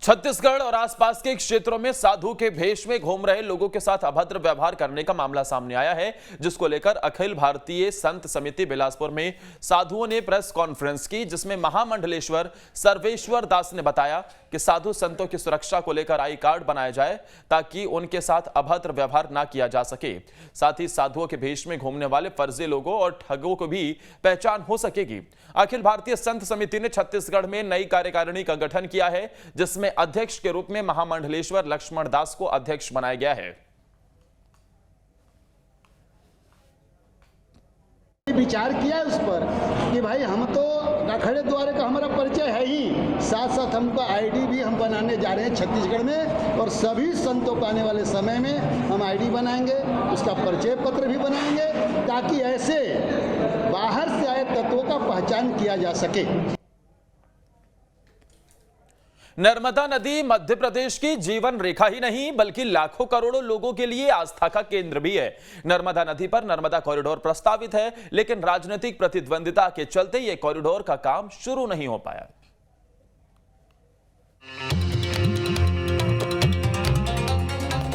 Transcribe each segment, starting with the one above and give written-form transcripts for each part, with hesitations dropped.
छत्तीसगढ़ और आसपास के क्षेत्रों में साधु के भेष में घूम रहे लोगों के साथ अभद्र व्यवहार करने का मामला सामने आया है, जिसको लेकर अखिल भारतीय संत समिति बिलासपुर में साधुओं ने प्रेस कॉन्फ्रेंस की, जिसमें महामंडलेश्वर सर्वेश्वर दास ने बताया कि साधु संतों की सुरक्षा को लेकर आई कार्ड बनाया जाए ताकि उनके साथ अभद्र व्यवहार न किया जा सके। साथ ही साधुओं के भेष में घूमने वाले फर्जी लोगों और ठगों को भी पहचान हो सकेगी। अखिल भारतीय संत समिति ने छत्तीसगढ़ में नई कार्यकारिणी का गठन किया है, जिसमें अध्यक्ष के रूप में महामंडलेश्वर लक्ष्मण दास को अध्यक्ष बनाया गया है। विचार किया उस पर कि भाई हम तो अखाड़े द्वारे का हमारा परिचय है ही, साथ साथ हमका आईडी भी हम बनाने जा रहे हैं छत्तीसगढ़ में, और सभी संतों को आने वाले समय में हम आईडी बनाएंगे, उसका परिचय पत्र भी बनाएंगे ताकि ऐसे बाहर से आए तत्वों का पहचान किया जा सके। नर्मदा नदी मध्य प्रदेश की जीवन रेखा ही नहीं बल्कि लाखों करोड़ों लोगों के लिए आस्था का केंद्र भी है। नर्मदा नदी पर नर्मदा कॉरिडोर प्रस्तावित है, लेकिन राजनीतिक प्रतिद्वंदिता के चलते यह कॉरिडोर का काम शुरू नहीं हो पाया।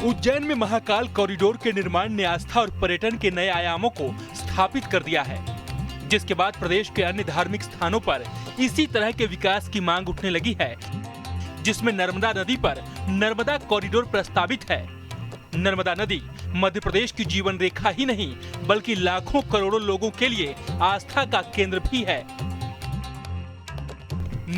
उज्जैन में महाकाल कॉरिडोर के निर्माण ने आस्था और पर्यटन के नए आयामों को स्थापित कर दिया है, जिसके बाद प्रदेश के अन्य धार्मिक स्थानों पर इसी तरह के विकास की मांग उठने लगी है, जिसमें नर्मदा नदी पर नर्मदा कॉरिडोर प्रस्तावित है। नर्मदा नदी मध्य प्रदेश की जीवन रेखा ही नहीं बल्कि लाखों करोड़ों लोगों के लिए आस्था का केंद्र भी है।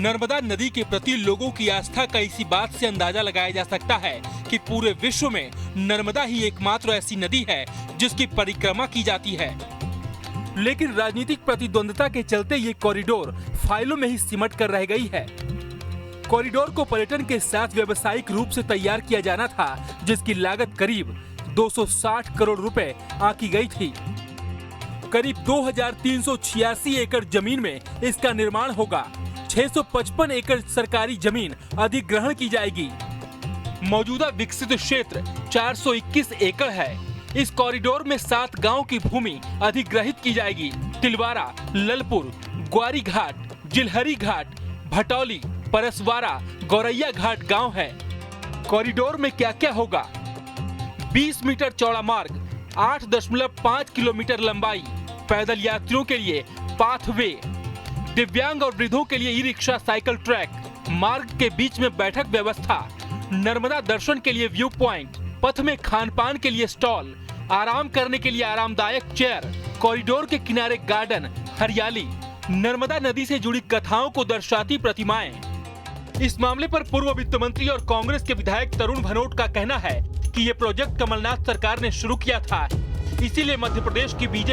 नर्मदा नदी के प्रति लोगों की आस्था का इसी बात से अंदाजा लगाया जा सकता है कि पूरे विश्व में नर्मदा ही एकमात्र ऐसी नदी है जिसकी परिक्रमा की जाती है। लेकिन राजनीतिक प्रतिद्वंदिता के चलते ये कॉरिडोर फाइलों में ही सिमट कर रह गई है। कॉरिडोर को पर्यटन के साथ व्यावसायिक रूप से तैयार किया जाना था, जिसकी लागत करीब 260 करोड़ रुपए आंकी गई थी। करीब 2386 एकड़ जमीन में इसका निर्माण होगा। 655 एकड़ सरकारी जमीन अधिग्रहण की जाएगी। मौजूदा विकसित क्षेत्र 421 एकड़ है। इस कॉरिडोर में 7 गांव की भूमि अधिग्रहित की जाएगी। तिलवारा, ललपुर, ग्वारी घाट, जिलहरी घाट, भटौली, परसवारा, गौरैया घाट गांव है। कॉरिडोर में क्या क्या होगा? 20 मीटर चौड़ा मार्ग, 8.5 किलोमीटर लंबाई, पैदल यात्रियों के लिए पाथवे, दिव्यांग और वृद्धों के लिए ई रिक्शा साइकिल ट्रैक, मार्ग के बीच में बैठक व्यवस्था, नर्मदा दर्शन के लिए व्यू पॉइंट, पथ में खान पान के लिए स्टॉल, आराम करने के लिए आरामदायक चेयर, कॉरिडोर के किनारे गार्डन, हरियाली, नर्मदा नदी से जुड़ी कथाओं को दर्शाती प्रतिमाएं। इस मामले पर पूर्व वित्त मंत्री और कांग्रेस के विधायक तरुण भनोट का कहना है कि ये प्रोजेक्ट कमलनाथ सरकार ने शुरू किया था, इसीलिए मध्य प्रदेश की बीजेपी